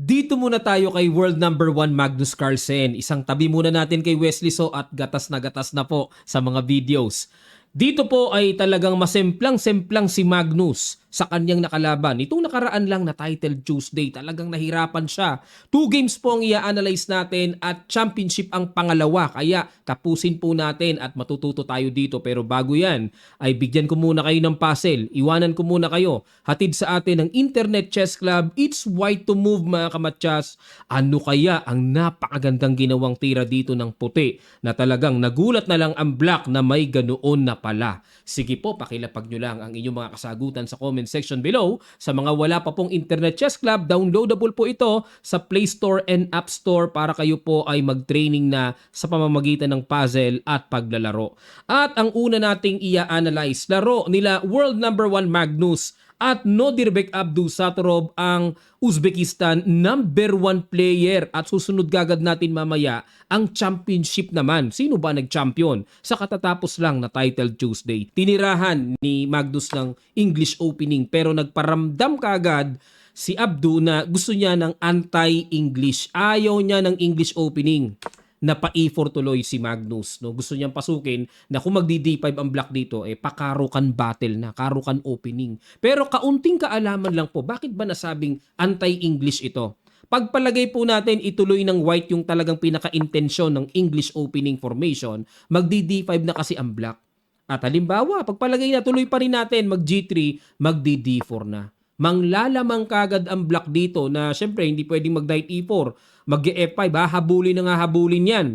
Dito muna tayo kay world number 1 Magnus Carlsen. Isang tabi muna natin kay Wesley So at gatas na po sa mga videos. Dito po ay talagang masemplang-semplang si Magnus sa kanyang nakalaban. Itong nakaraan lang na Title Tuesday, talagang nahirapan siya. 2 games po ang i-analyze natin at championship ang pangalawa. Kaya tapusin po natin at matututo tayo dito. Pero bago yan, ay bigyan ko muna kayo ng puzzle. Iwanan ko muna kayo. Hatid sa atin ng Internet Chess Club. It's white to move mga kamatsas. Ano kaya ang napakagandang ginawang tira dito ng puti na talagang nagulat na lang ang black na may ganoon na pala. Sige po, pakilapag nyo lang ang inyong mga kasagutan sa comment section below. Sa mga wala pa pong Internet Chess Club, downloadable po ito sa Play Store and App Store para kayo po ay mag-training na sa pamamagitan ng puzzle at paglalaro. At ang una nating i-analyze, laro nila world number 1 Magnus at Nodirbek Abdusattorov ang Uzbekistan number 1 player at susunod gagad natin mamaya ang championship naman. Sino ba nag-champion sa katatapos lang na Title Tuesday? Tinirahan ni Magnus ng English opening pero nagparamdam kagad si Abdu na gusto niya ng anti-English. Ayaw niya ng English opening na pa-E4 tuloy si Magnus. No? Gusto niyang pasukin na kung magdi-D5 ang black dito, pakarukan battle na, karukan opening. Pero kaunting kaalaman lang po, bakit ba nasabing anti-English ito? Pagpalagay po natin ituloy ng white yung talagang pinaka-intensyon ng English opening formation, magdi-D5 na kasi ang black. At halimbawa, pagpalagay na tuloy pa rin natin, mag-G3, magdi-D4 na. Manglalamang kagad ang black dito na syempre hindi pwedeng mag-knight E4, mag-F5, habulin na nga habulin yan.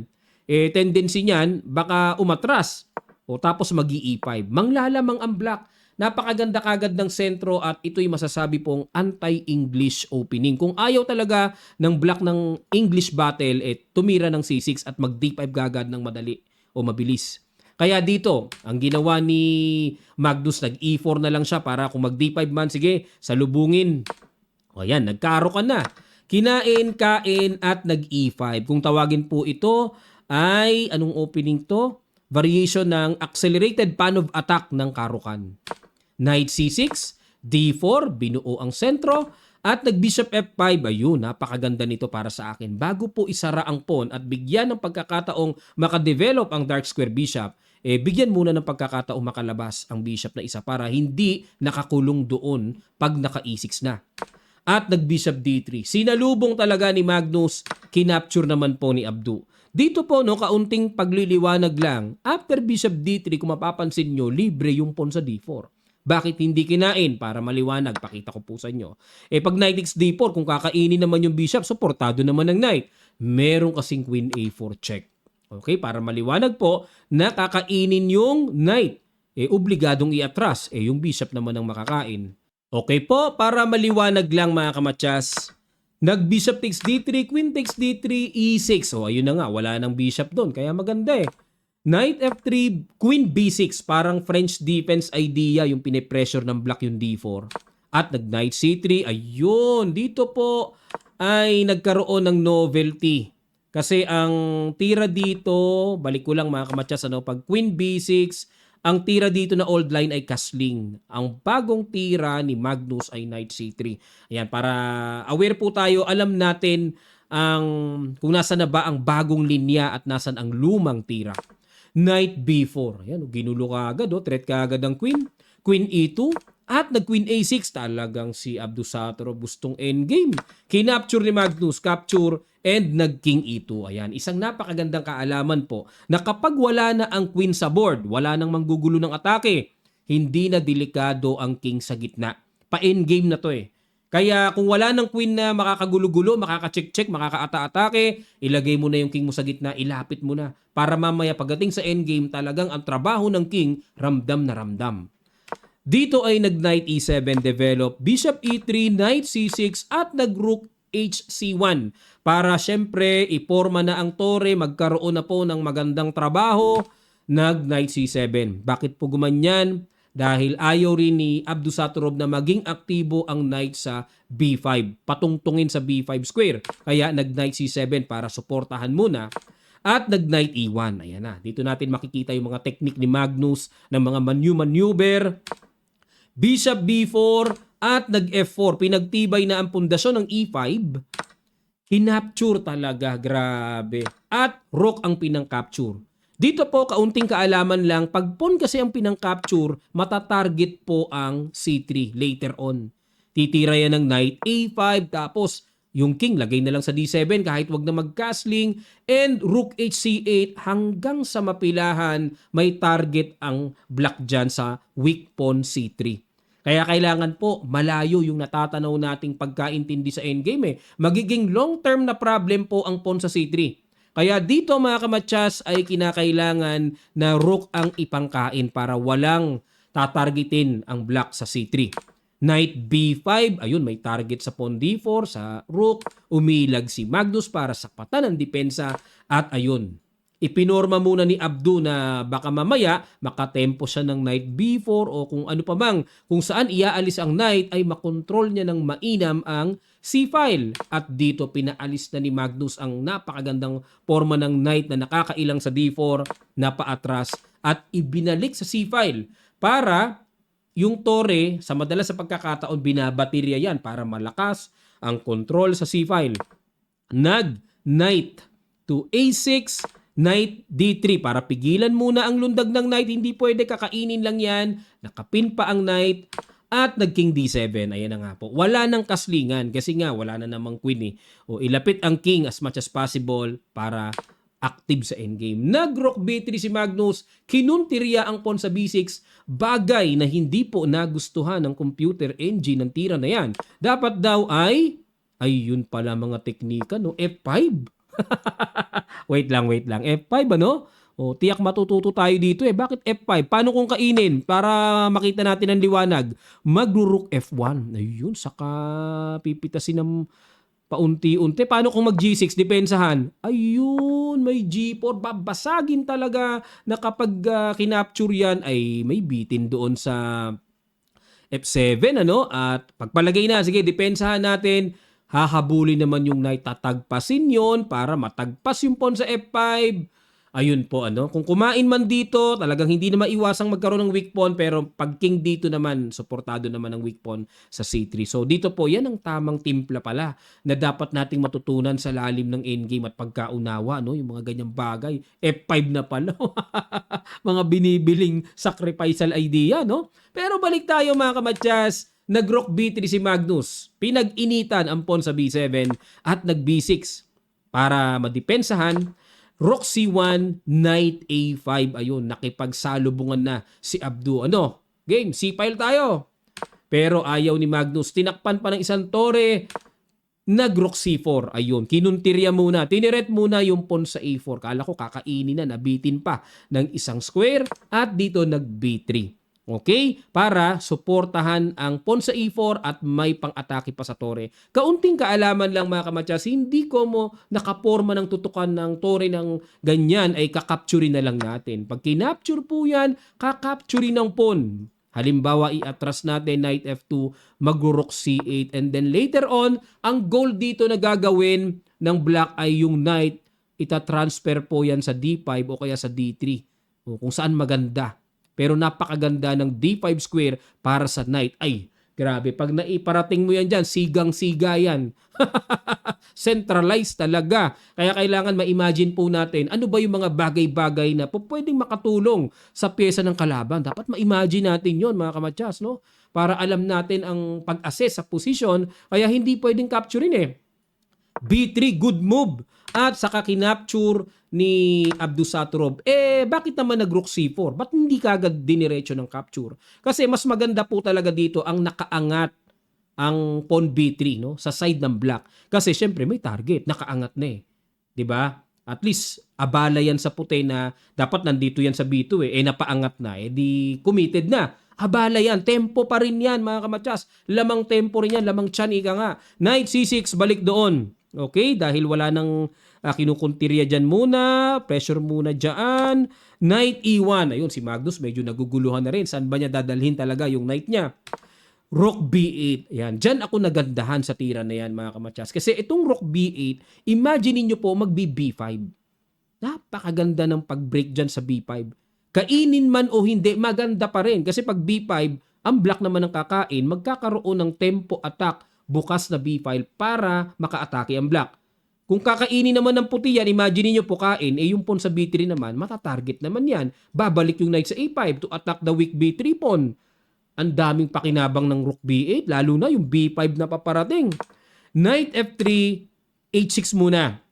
Tendency niyan, baka umatras o tapos mag-E5. Manglalamang ang black. Napakaganda kagad ng sentro at ito'y masasabi pong anti-English opening. Kung ayaw talaga ng black ng English battle, tumira ng C6 at mag-D5 gagad ng madali o mabilis. Kaya dito, ang ginawa ni Magnus, nag-E4 na lang siya para kung mag-D5 man, sige, salubungin. O yan, nagkaro ka na. Kinain, kain, at nag-E5. Kung tawagin po ito ay, anong opening to? Variation ng accelerated pan of attack ng karukan. Knight C6, D4, binuo ang sentro, at nag-Bishop F5, ayun, napakaganda nito para sa akin. Bago po isara ang pawn at bigyan ng pagkakataong makadevelop ang dark square bishop, bigyan muna ng pagkakataong makalabas ang bishop na isa para hindi nakakulong doon pag naka-E6 na. At nag-Bishop D3. Sinalubong talaga ni Magnus, kinapture naman po ni Abdu. Dito po, no, kaunting pagliliwanag lang. After Bishop D3, kung mapapansin nyo, libre yung pawn sa D4. Bakit hindi kinain? Para maliwanag, pakita ko po sa inyo. Pag Knight X D4, kung kakainin naman yung bishop, supportado naman ng Knight. Meron kasing Queen A4 check. Okay, para maliwanag po na kakainin yung Knight. Obligadong i-atras. Yung bishop naman ang makakain. Okay po, para maliwanag lang mga kamatsas. Nag-bishop takes D3, queen takes D3, E6. So ayun na nga, wala nang bishop doon. Kaya maganda Knight F3, Queen B6, parang French defense idea yung pinipressure ng black yung D4. At nag-Knight C3, ayun, dito po ay nagkaroon ng novelty. Kasi ang tira dito, balik ko lang mga kamatsas, pag Queen B6, ang tira dito na old line ay castling. Ang bagong tira ni Magnus ay Knight C3. Ayan, para aware po tayo, alam natin kung nasa na ba ang bagong linya at nasan ang lumang tira. Knight B4. Ayan, ginulo ka agad. Threat ka agad ng queen. Queen E2. At nag-Queen A6. Talagang si Abdusattorov gustong endgame. Kinapture ni Magnus. Capture and nag-King E2. Ayan, isang napakagandang kaalaman po na kapag wala na ang queen sa board, wala nang manggugulo ng atake, hindi na delikado ang king sa gitna. Pa-endgame na to Kaya kung wala ng queen na makakagulo-gulo, makaka-check-check, makakaata-atake, ilagay mo na yung king mo sa gitna, ilapit mo na. Para mamaya pagdating sa endgame, talagang ang trabaho ng king, ramdam na ramdam. Dito ay nag-Knight E7 develop, Bishop E3, Knight C6 at nag-Rook HC1 para syempre iporma na ang tore, magkaroon na po ng magandang trabaho, nag-Knight C7. Bakit po gumanyan? Dahil ayaw rin ni Abdusattorov na maging aktibo ang knight sa B5. Patungtungin sa B5 square. Kaya nag-Knight C7 para suportahan muna. At nag-Knight E1. Ayan na. Dito natin makikita yung mga technique ni Magnus ng mga maneuver. Bishop B4 at nag-F4. Pinagtibay na ang pundasyon ng E5. Kinapture talaga, grabe. At rook ang pinang-capture. Dito po, kaunting kaalaman lang, pag pawn kasi ang pinang-capture, matatarget po ang C3 later on. Titira yan ng knight A5, tapos yung king lagay na lang sa D7 kahit wag na mag-castling, and rook HC8 hanggang sa mapilahan, may target ang black dyan sa weak pawn C3. Kaya kailangan po malayo yung natatanaw nating pagkaintindi sa endgame eh. Magiging long-term na problem po ang pawn sa C3. Kaya dito mga kamatsas ay kinakailangan na rook ang ipangkain para walang tatargetin ang black sa C3. Knight B5, ayun may target sa pawn D4, sa rook, umilag si Magnus para sakpatan ang depensa at ayun. Ipinorma muna ni Abdu na baka mamaya makatempo siya ng knight B4 o kung ano pa mang kung saan iaalis ang knight ay makontrol niya ng mainam ang C-file. At dito pinaalis na ni Magnus ang napakagandang forma ng knight na nakakailang sa D4 na paatras at ibinalik sa C-file para yung tore sa madalas sa pagkakataon binabaterya yan para malakas ang control sa C-file. Knight to A6, knight D3 para pigilan muna ang lundag ng knight. Hindi pwede kakainin lang yan. Nakapin pa ang knight. At nag-king D7. Ayan na nga po. Wala nang kaslingan kasi nga wala na namang queen eh. O ilapit ang king as much as possible para active sa endgame. Nag-rook B3 si Magnus. Kinuntirya ang pawn sa B6. Bagay na hindi po nagustuhan ng computer engine ng tira na yan. Dapat daw ay yun pala mga teknika no. F5. wait lang. F5 ano? O, tiyak matututo tayo dito eh. Bakit F5? Paano kung kainin? Para makita natin ang liwanag. Magro-rook F1. Ayun, saka pipitasin ng paunti-unti. Paano kung mag-G6? Depensahan. Ayun, may G4. Babasagin talaga na kapag kinapture yan ay may bitin doon sa F7 ano? At pagpalagay na, sige, depensahan natin. Hahabulin naman yung knight, tatagpasin yon para matagpas yung pawn sa F5. Ayun po ano, kung kumain man dito, talagang hindi na maiwasang magkaroon ng weak pawn pero pag king dito naman, suportado naman ang weak pawn sa C3. So dito po, yan ang tamang timpla pala na dapat nating matutunan sa lalim ng endgame at pagkaunawa, no? Yung mga ganyang bagay. F5 na pala. Mga binibiling sacrificial idea, no? Pero balik tayo mga kamatyas. Nag-rook B3 si Magnus. Pinag-initan ang pawn sa B7 at nag-B6 para madepensahan. Rook C1, Knight A5. Ayun, nakipagsalubungan na si Abdu. Ano? Game, C-file tayo. Pero ayaw ni Magnus. Tinakpan pa ng isang tore. Nag-rook C4. Ayun, kinuntirya muna. Tiniret muna yung pawn sa A4. Kala ko kakainin na, nabitin pa ng isang square. At dito nag-B3. Okay? Para suportahan ang pawn sa E4 at may pang-atake pa sa tore. Kaunting kaalaman lang mga kamatyas, hindi ko mo nakaporma ng tutukan ng tore ng ganyan ay kakapturin na lang natin. Pag kinapture po yan, kakapturin ng pawn. Halimbawa, i-atras natin knight F2, mag-rook C8, and then later on, ang goal dito na gagawin ng black ay yung knight, itatransfer po yan sa D5 o kaya sa D3. O kung saan maganda. Pero napakaganda ng D5 square para sa knight. Ay, grabe. Pag naiparating mo yan dyan, sigang-siga yan. Centralized talaga. Kaya kailangan ma-imagine po natin, ano ba yung mga bagay-bagay na po pwedeng makatulong sa pyesa ng kalaban. Dapat ma-imagine natin yon mga kamatyas, no? Para alam natin ang pag-assess sa position. Kaya hindi pwedeng capturein eh. B3, good move. At saka kinapture ni Abdusaturov. Bakit naman nag-rook C4? Ba't hindi kagad diniretso ng capture? Kasi mas maganda po talaga dito ang nakaangat ang pawn B3 no sa side ng black. Kasi syempre may target, nakaangat na eh. 'Di ba? At least abala yan sa puti na dapat nandito yan sa B2 napaangat na di committed na. Abala yan, tempo pa rin yan mga kamatyas. Lamang tempo rin yan, lamang tiyan ika nga. Knight C6 balik doon. Okay, dahil wala nang kinukuntirya dyan muna, pressure muna dyan. Knight E1, ayun si Magnus medyo naguguluhan na rin. Saan ba niya dadalhin talaga yung knight niya? Rook B8, yan. Dyan ako nagandahan sa tira na yan mga kamatyas. Kasi itong Rook B8, imagine niyo po B5. Napakaganda ng pag-break dyan sa B5. Kainin man o hindi, maganda pa rin. Kasi pag B5, ang black naman ang kakain, magkakaroon ng tempo attack bukas na B-file para maka-atake ang black. Kung kakainin naman ng puti yan, imagine niyo pukain, yung pawn sa B3 naman, matatarget naman yan. Babalik yung knight sa A5 to attack the weak B3 pawn. Ang daming pakinabang ng rook B8, lalo na yung B5 na paparating. Knight F3, H6 muna.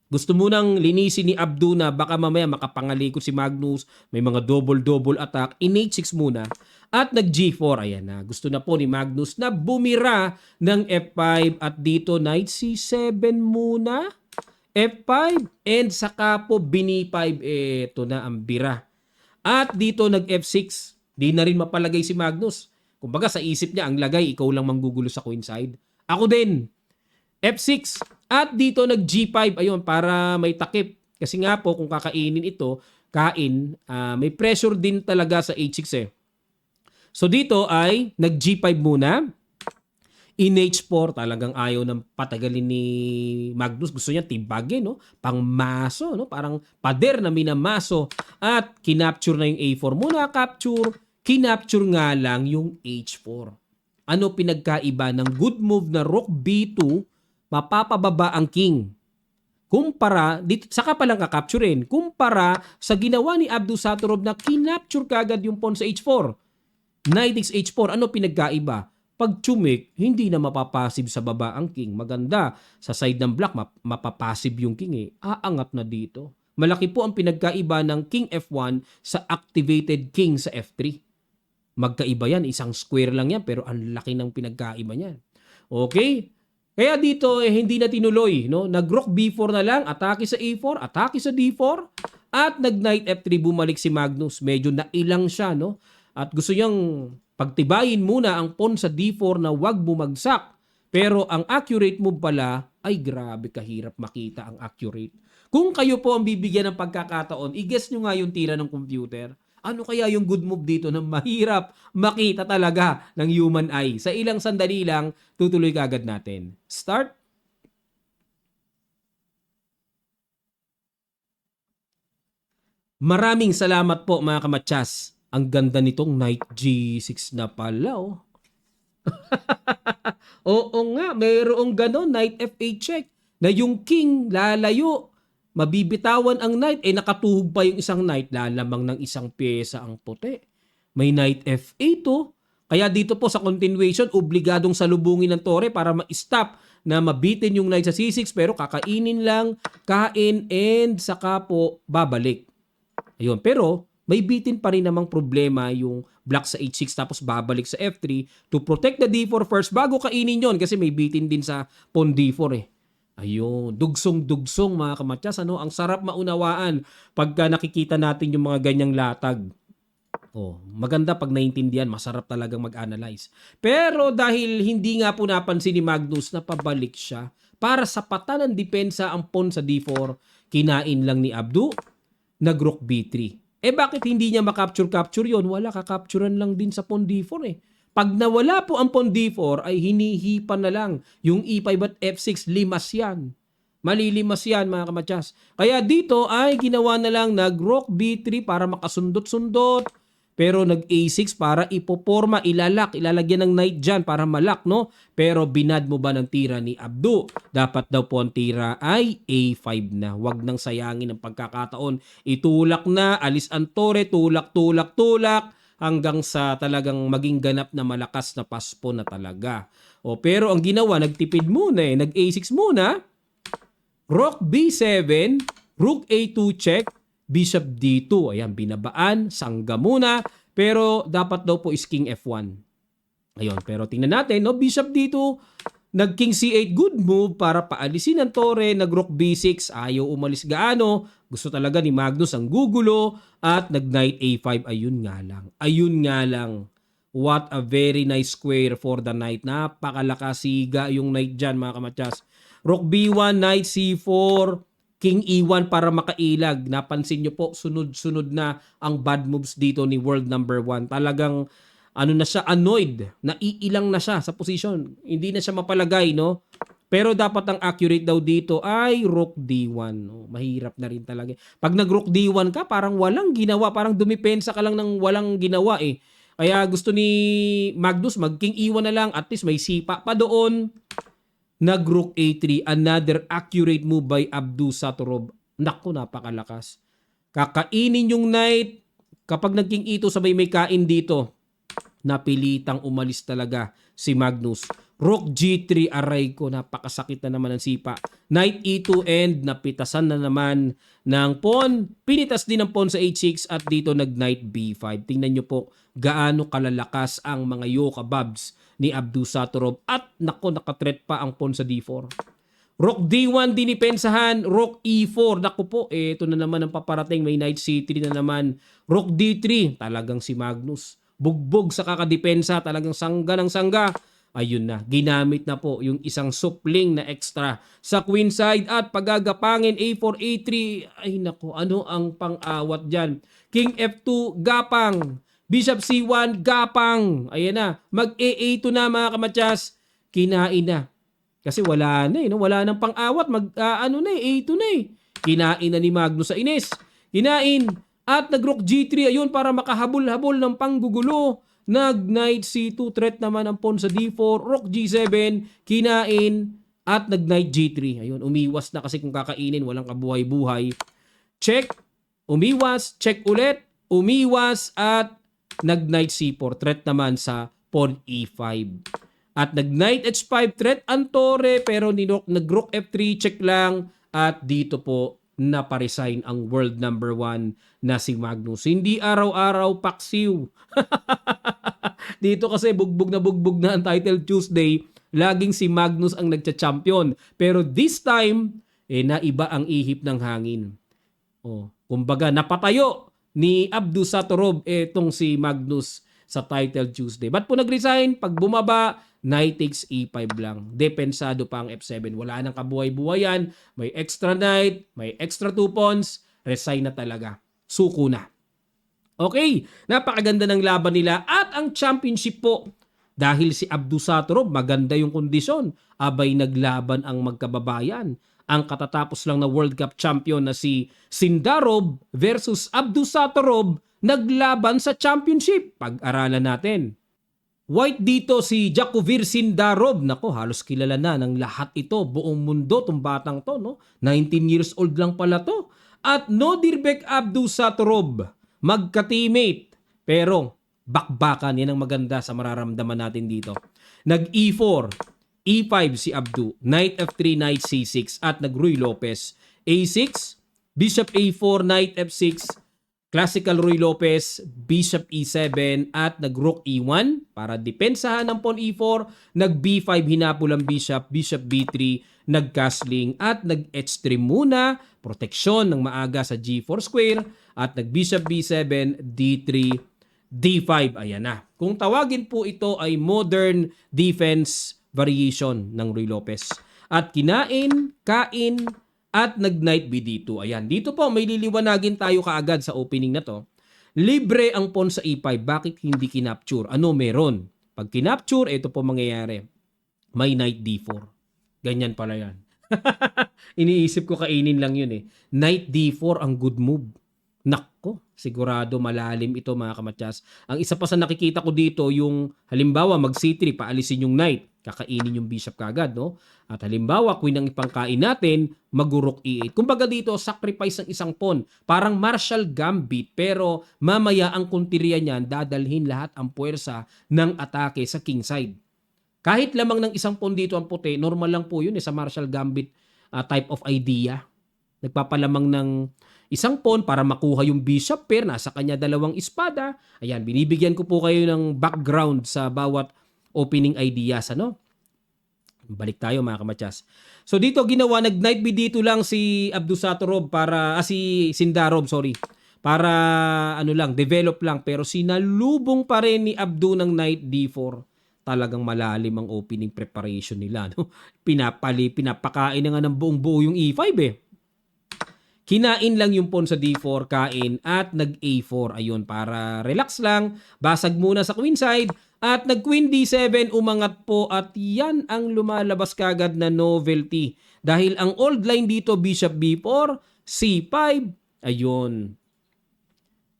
Gusto munang linisin ni Abdu na baka mamaya makapangalikot si Magnus, may mga double-double attack, in H6 muna. At nag-G4, ayan na. Gusto na po ni Magnus na bumira ng F5 at dito Knight C7 muna. F5 and saka po Bini5, ito na ang bira. At dito nag-F6, di na rin mapalagay si Magnus. Kumbaga sa isip niya, ang lagay, ikaw lang manggugulo sa queen side. Ako din. F6. At dito nag-G5, ayun, para may takip. Kasi nga po, kung kakainin ito, may pressure din talaga sa H6 eh. So dito ay nag-G5 muna. In H4, talagang ayaw ng patagalin ni Magnus. Gusto niya timbagin, no? Pangmaso, no? Parang pader na minamaso. At kinapture na yung A4 muna, capture. Kinapture nga lang yung H4. Ano pinagkaiba ng good move na Rook B2, mapapababa ang king? Kumpara, saka palang kakapturein, kumpara sa ginawa ni Abdu Satorov na kinapture kagad yung pawn sa H4. Knight takes H4, ano pinagkaiba? Pag chumik, hindi na mapapasive sa baba ang king. Maganda, sa side ng black, mapapasive yung king eh. Aangat na dito. Malaki po ang pinagkaiba ng king F1 sa activated king sa F3. Magkaiba yan, isang square lang yan, pero ang laki ng pinagkaiba niyan. Okay? Kaya dito hindi na tinuloy, no? Nag-rook B4 na lang, atake sa A4, atake sa D4, at nag-knight F3, bumalik si Magnus. Medyo nailang siya, no? At gusto niyang pagtibayin muna ang pawn sa D4 na wag bumagsak. Pero ang accurate move pala ay grabe kahirap makita ang accurate. Kung kayo po ang bibigyan ng pagkakataon, i-guess nyo nga yung tira ng computer. Ano kaya yung good move dito na mahirap makita talaga ng human eye? Sa ilang sandali lang, tutuloy kagad natin. Start. Maraming salamat po mga kamatsas. Ang ganda nitong Knight G6 na pala, oh. Oo nga, mayroong gano'n, Knight F8 check, na yung king lalayo, mabibitawan ang knight, nakatuhog pa yung isang knight, lalamang ng isang pyesa ang puti. May Knight F8, oh. Kaya dito po sa continuation, obligadong salubungin ng tore para ma-stop na mabitin yung knight sa C6, pero kakainin lang, kain, and saka po babalik. Ayun, pero may bitin pa rin namang problema yung black sa H6 tapos babalik sa F3 to protect the D4 first bago kainin yon kasi may bitin din sa pawn D4 eh. Ayun, dugsong-dugsong mga kamatyas. Ano? Ang sarap maunawaan pagka nakikita natin yung mga ganyang latag. Oh, maganda pag naintindihan, masarap talagang mag-analyze. Pero dahil hindi nga po napansin ni Magnus na pabalik siya, para sa pata ng depensa ang pawn sa D4, kinain lang ni Abdu, nag-rook B3. Bakit hindi niya makapture-capture yon? Wala, kakapturan lang din sa pawn D4 eh. Pag nawala po ang pawn D4 ay hinihipan na lang yung E5 at F6, limas yan. Malilimas yan mga kamatyas. Kaya dito ay ginawa na lang nag-rook B3 para makasundot-sundot. Pero nag-A6 para ipoporma, ilalagyan ng knight dyan para malak, no? Pero binad mo ba ng tira ni Abdu? Dapat daw po ang tira ay A5 na. Huwag nang sayangin ang pagkakataon. Itulak na, alis ang tore, tulak, hanggang sa talagang maging ganap na malakas na paspo na talaga. Pero ang ginawa, nagtipid muna eh. Nag-A6 muna, rook B7, rook A2 check, Bishop D2. Ayan, binabaan, sangga muna. Pero dapat daw po is King F1. Ayun, pero tingnan natin, no? Bishop D2, nag-King C8, good move para paalisin ang tore. Nag-Rook B6, ayaw umalis gaano. Gusto talaga ni Magnus ang gugulo. At nag-Knight A5, ayun nga lang. What a very nice square for the knight. Napakalakasiga yung knight dyan, mga kamatyas. Rook B1, Knight C4, King E1 para makailag. Napansin nyo po, sunod-sunod na ang bad moves dito ni world number 1. Talagang na siya, annoyed. Naiilang na siya sa position. Hindi na siya mapalagay, no? Pero dapat ang accurate daw dito ay Rook D1. No? Mahirap na rin talaga. Pag nag-Rook D1 ka, parang walang ginawa. Parang dumipensa ka lang ng walang ginawa eh. Kaya gusto ni Magnus mag-King E1 na lang. At least may sipa pa doon. Nag-rook A3, another accurate move by Abdu Satorov. Naku, napakalakas. Kakainin yung knight. Kapag nagking ito, sabay may kain dito. Napilitang umalis talaga si Magnus. Rook G3, aray ko, napakasakit na naman ang sipa. Knight E2 and napitasan na naman ng pawn. Pinitas din ng pawn sa H6 at dito nag-Knight B5. Tingnan nyo po gaano kalalakas ang mga yoka-babs ni Abdu Satorov. At nako, nakatreat pa ang pawn sa D4. Rook D1 dinipensahan, Rook E4. Naku po, ito na naman ang paparating. May Knight C3 na naman. Rook D3, talagang si Magnus. Bugbog sa kakadepensa, talagang sangga ng sangga. Ayun na, ginamit na po yung isang supling na extra sa queen side at pagagapangin A4, A3. Ay nako, ano ang pang-awat dyan? King F2, gapang. Bishop C1, gapang. Ayan na, mag-A2 na mga kamatyas. Kinain na. Kasi wala na no? Wala nang pang-awat. A2 na eh. Kinain na ni Magnus sa inis. Kinain. At nag-rook G3, ayun, para makahabol-habol ng panggugulo. Nag-knight C2, threat naman ang pawn sa D4, rook G7, kinain, at nag-knight G3. Ayun, umiwas na kasi kung kakainin, walang kabuhay-buhay. Check, umiwas, check ulit, umiwas, at nag-knight C4, threat naman sa pawn E5. At nag-knight H5, threat ang tore, pero nag-rook F3, check lang, at dito po, naparesign ang world number 1 na si Magnus. Hindi araw-araw paksiw. Dito kasi bugbog na ang Title Tuesday. Laging si Magnus ang nagcha-champion. Pero this time, naiba ang ihip ng hangin. Kumbaga, napatayo ni Abdu Satorov itong si Magnus sa Title Tuesday. Ba't po nag-resign? Pag bumaba, knight takes E5 lang. Depensado pa ang F7. Wala nang kabuhay-buhayan. May extra knight, may extra 2 pawns. Resign na talaga. Suko na. Okay, napakaganda ng laban nila. At ang championship po, dahil si Abdu Satorov, maganda yung kondisyon. Abay naglaban ang magkababayan. Ang katatapos lang na World Cup champion na si Sindarov versus Abdu Satorov, naglaban sa championship. Pag-aralan natin. White dito si Jakovir Sindarov. Nako, halos kilala na ng lahat ito. Buong mundo, itong batang to. No? 19 years old lang pala to. At Nodirbek Abdu Satorov, magka-teammate. Pero, bakbakan, yan ang maganda sa mararamdaman natin dito. Nag-E4, E5 si Abdu, Knight F3, Knight C6, at nag-Ruy Lopez. A6, Bishop A4, Knight F6, Classical Ruy Lopez, Bishop E7 at nag-Rook E1 para depensahan ng pawn E4, nag-B5 hinapol ang Bishop, Bishop B3, nag-castling at nag-H3 muna, proteksyon ng maaga sa G4 square at nag-Bishop B7, D3, D5. Ayan na. Kung tawagin po ito ay modern defense variation ng Ruy Lopez. At kinain, kain, at nag-knight BD2. Ayan. Dito po, may liliwanagin tayo kaagad sa opening na to. Libre ang pawn sa E5. Bakit hindi kinapture? Ano meron? Pag kinapture, ito po mangyayari. May knight D4. Ganyan pala yan. Iniisip ko kainin lang yun eh. Knight D4 ang good move. Nako, sigurado malalim ito mga kamatyas. Ang isa pa sa nakikita ko dito, yung halimbawa mag C3, paalisin yung knight. Kakainin yung bishop kagad, no? At halimbawa, queen ang ipangkain natin, mag-rook E8. Kumbaga dito, sacrifice ng isang pawn. Parang Marshall Gambit, pero mamaya ang kuntirya niyan, dadalhin lahat ang puwersa ng atake sa king side. Kahit lamang ng isang pawn dito ang puti, normal lang po yun sa Marshall Gambit type of idea. Nagpapalamang ng isang pawn para makuha yung bishop pair, nasa kanya dalawang espada. Ayan, binibigyan ko po kayo ng background sa bawat opening ideas, ano? Balik tayo mga kamatyas. So dito ginawa, nag-knight B2 lang si Abdu Satorov para, si Sindarov, sorry. Para ano lang, develop lang. Pero sinalubong pa rin ni Abdu ng knight D4. Talagang malalim ang opening preparation nila, no? Pinapakain na nga ng buong buo yung E5 eh. Kinain lang yung pawn sa D4, kain, at nag-A4. Ayun, para relax lang. Basag muna sa queen side. At nag-queen D7, umangat po. At yan ang lumalabas kagad na novelty. Dahil ang old line dito, Bishop B4, C5. Ayun.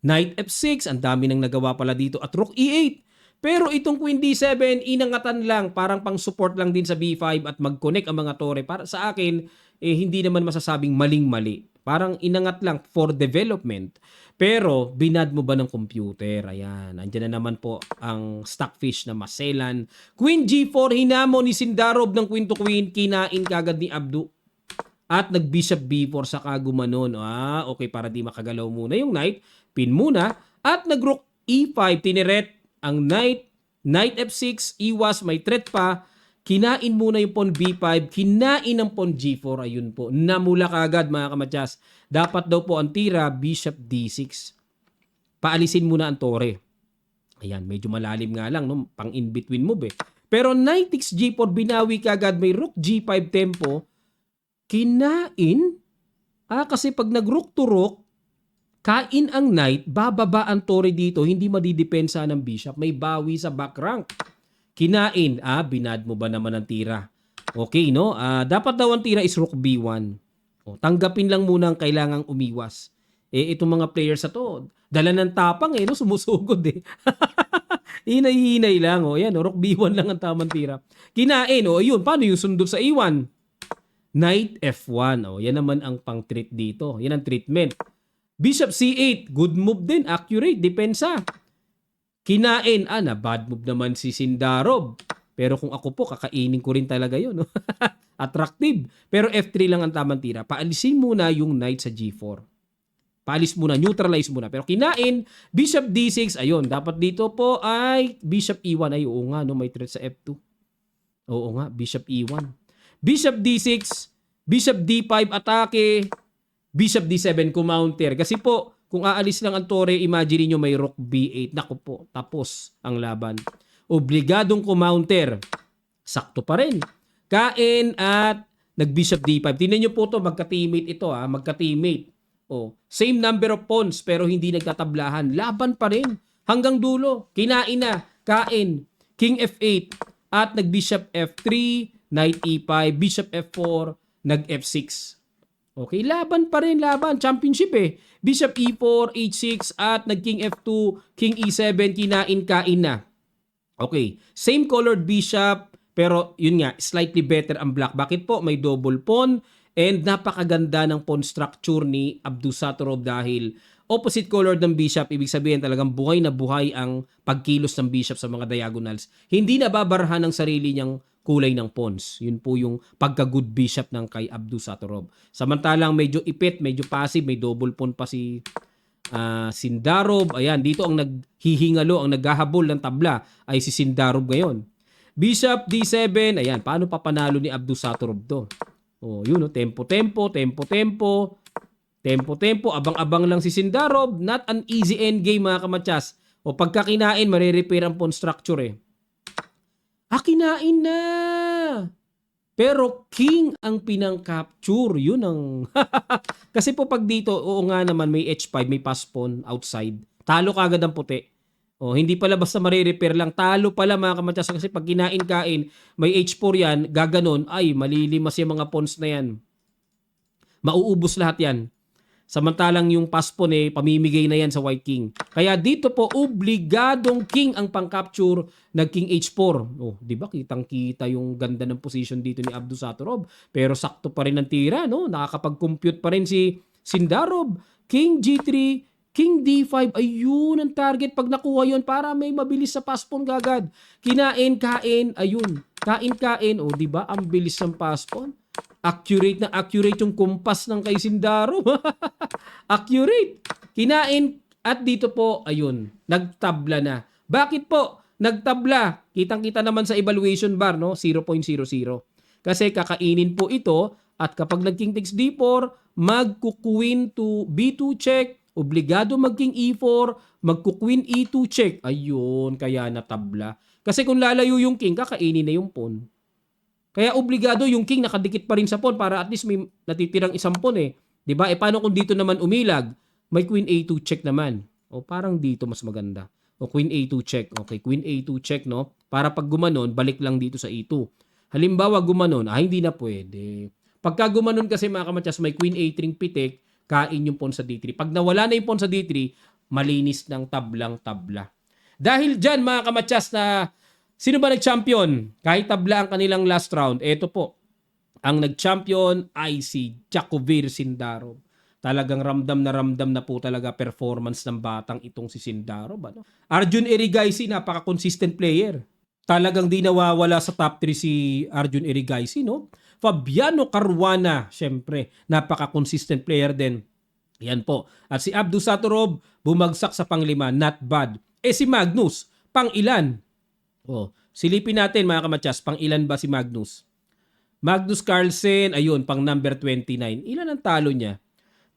Knight F6, ang dami nang nagawa pala dito. At Rook E8. Pero itong Queen D7, inangatan lang, parang pang support lang din sa B5 at mag-connect ang mga tore. Para sa akin, hindi naman masasabing maling-mali. Parang inangat lang for development. Pero binad mo ba ng computer? Ayan, andyan na naman po ang stockfish na maselan. Queen G4, hinamo ni Sindarov ng Queen to Queen, kinain kagad ni Abdu. At nag-bishop B4 saka gumanon. Okay, para di makagalaw muna yung knight. Pin muna. At nag-rook E5, tineret ang knight. Knight F6, iwas, may threat pa. Kinain muna yung pawn B5. Kinain ang pawn G4. Ayun po. Namula kagad mga kamatyas. Dapat daw po ang tira, bishop D6. Paalisin muna ang tore. Ayan, medyo malalim nga lang, no? Pang in-between move eh. Pero knight takes G4, binawi kagad. May rook G5 tempo. Kinain, kasi pag nag-rook to rook, kain ang knight, bababa ang tore dito, hindi madidepensa ng bishop, may bawi sa back rank. Kinain, binad mo ba naman ang tira? Okay, no? Dapat daw ang tira is rook B1. Tanggapin lang muna ang kailangang umiwas. Itong mga players na to, dala ng tapang no? Sumusugod Hinay-hinay lang, yan, rook B1 lang ang tamang tira. Kinain, ayun, paano yung sundot sa A1? Knight F1. Yan naman ang pang-treat dito. Yan ang treatment. Bishop C8. Good move din. Accurate. Depensa. Kinain. Na bad move naman si Sindarov. Pero kung ako po, kakainin ko rin talaga yun. Attractive. Pero F3 lang ang tamang tira. Paalisin muna yung knight sa G4. Paalis muna. Neutralize muna. Pero kinain. Bishop D6. Ayun. Dapat dito po ay Bishop E1. Ay, oo nga. No? May threat sa F2. Oo nga. Bishop E1. Bishop D6, Bishop D5 atake, Bishop D7 kumounter. Kasi po, kung aalis lang ang tore, imagine niyo may rook B8. Naku po, tapos ang laban. Obligadong kumounter. Sakto pa rin. Kain at nag-Bishop D5. Tingnan niyo po to, magka-teammate ito magka-teammate. Same number of pawns pero hindi nagtatablahan. Laban pa rin hanggang dulo. Kinain na, kain, King F8 at nag-Bishop F3, Knight E5, Bishop F4, nag-F6. Okay, laban pa rin, laban. Championship Bishop E4, H6, at nag-King F2, King E7, kinain-kain na. Okay, same colored bishop, pero yun nga, slightly better ang black. Bakit po? May double pawn, and napakaganda ng pawn structure ni Abdusattorov dahil opposite colored ng bishop, ibig sabihin talagang buhay na buhay ang pagkilos ng bishop sa mga diagonals. Hindi nababarahan ng sarili niyang kulay ng pawns. Yun po yung pagka-good bishop ng kay Abdusattorov. Samantalang medyo ipit, medyo passive, may double pawn pa si Sindarov. Ayan, dito ang naghihingalo, ang naghahabol ng tabla ay si Sindarov ngayon. Bishop D7, ayan, paano papanalo ni Abdusattorov to? Yun, tempo-tempo, tempo-tempo, tempo-tempo, abang-abang lang si Sindarov. Not an easy endgame mga kamatyas. Pagka kinain, marirepair ang pawn structure kinain na. Pero king ang pinang-capture. Yun ang... Kasi po pag dito, oo nga naman, may H5, may pass pawn outside. Talo kagad ang puti. Hindi pala basta marirepair lang. Talo pala mga kamatyas. Kasi pag kinain-kain, may H4 yan, gaganon, ay malilimas yung mga pawns na yan. Mauubos lahat yan. Samantalang yung pass pawn pamimigay na yan sa white king. Kaya dito po, obligadong king ang pang-capture, nag-king H4. Di ba? Kitang-kita yung ganda ng position dito ni Abdusattorov. Pero sakto pa rin ang tira, no? Nakakapag-compute pa rin si Sindarov. King G3, King D5. Ayun ang target pag nakuha yun para may mabilis sa pass pawn gagad. Kinain-kain. Ayun. Kain-kain. Di ba? Ang bilis ng pass pawn. Accurate na accurate yung kumpas ng kay Sindarov. Accurate. Kinain at dito po, ayun, nagtabla na. Bakit po? Nagtabla. Kitang-kita naman sa evaluation bar, no? 0.00. Kasi kakainin po ito at kapag nag-king takes D4, magkukwin to B2 check, obligado mag-king E4, magkukwin E2 check. Ayun, kaya natabla. Kasi kung lalayo yung king, kakainin na yung pawn. Kaya obligado yung king nakadikit pa rin sa pawn para at least may natitirang isang pawn 'Di ba? Paano kung dito naman umilag? May queen A2 check naman. Parang dito mas maganda. Queen A2 check. Okay, queen A2 check, no? Para pag gumanon, balik lang dito sa E2. Halimbawa gumanon, hindi na pwede. Pagka gumanon kasi mga kamatyas, may queen A3 pitik, kain yung pawn sa D3. Pag nawala na yung pawn sa D3, malinis ng tablang-tabla. Dahil dyan mga kamatsas na sino ba nag-champion? Kahit tabla ang kanilang last round, eto po. Ang nag-champion ay si Jacovir Sindarov. Talagang ramdam na po talaga performance ng batang itong si Sindarov. Ano? Arjun Erigaisi, napaka-consistent player. Talagang di nawawala sa top 3 si Arjun Erigaisi, no? Fabiano Caruana, syempre, napaka-consistent player din. Yan po. At si Abdus Satorov, bumagsak sa panglima, not bad. Si Magnus, pang ilan? Oh, silipin natin mga kamatsas, pang ilan ba si Magnus? Magnus Carlsen, ayun, pang number 29. Ilan ang talo niya?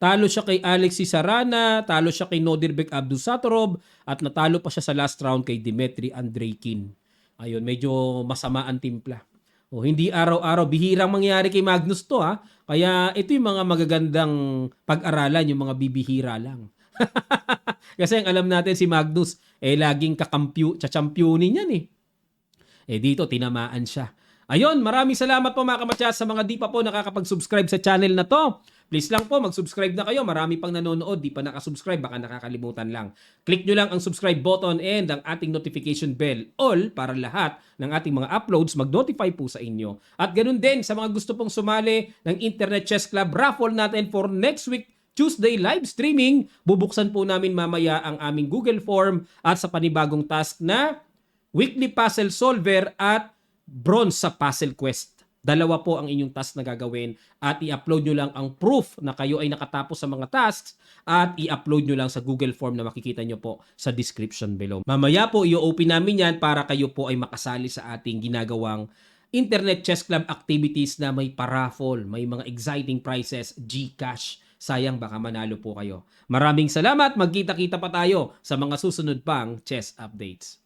Talo siya kay Alexis Sarana, talo siya kay Nodirbek Abdusatorov, at natalo pa siya sa last round kay Dimitri Andreikin. Ayun, medyo masama ang timpla. O, hindi araw-araw, bihirang mangyari kay Magnus to ha. Kaya ito yung mga magagandang pag-aralan, yung mga bibihira lang. Kasi ang alam natin si Magnus, laging championin yan eh. Dito, tinamaan siya. Ayun, maraming salamat po mga kamatsas sa mga di pa po nakakapag-subscribe sa channel na to. Please lang po, mag-subscribe na kayo. Marami pang nanonood, di pa nakasubscribe, baka nakakalimutan lang. Click nyo lang ang subscribe button and ang ating notification bell, all, para lahat ng ating mga uploads mag-notify po sa inyo. At ganun din, sa mga gusto pong sumali ng Internet Chess Club raffle natin for next week, Tuesday live streaming, bubuksan po namin mamaya ang aming Google Form at sa panibagong task na weekly puzzle solver at bronze sa puzzle quest. Dalawa po ang inyong task na gagawin at i-upload nyo lang ang proof na kayo ay nakatapos sa mga tasks at i-upload nyo lang sa Google Form na makikita nyo po sa description below. Mamaya po i-open namin yan para kayo po ay makasali sa ating ginagawang Internet Chess Club activities na may paraffle, may mga exciting prizes, GCash. Sayang baka manalo po kayo. Maraming salamat, magkita-kita pa tayo sa mga susunod pang chess updates.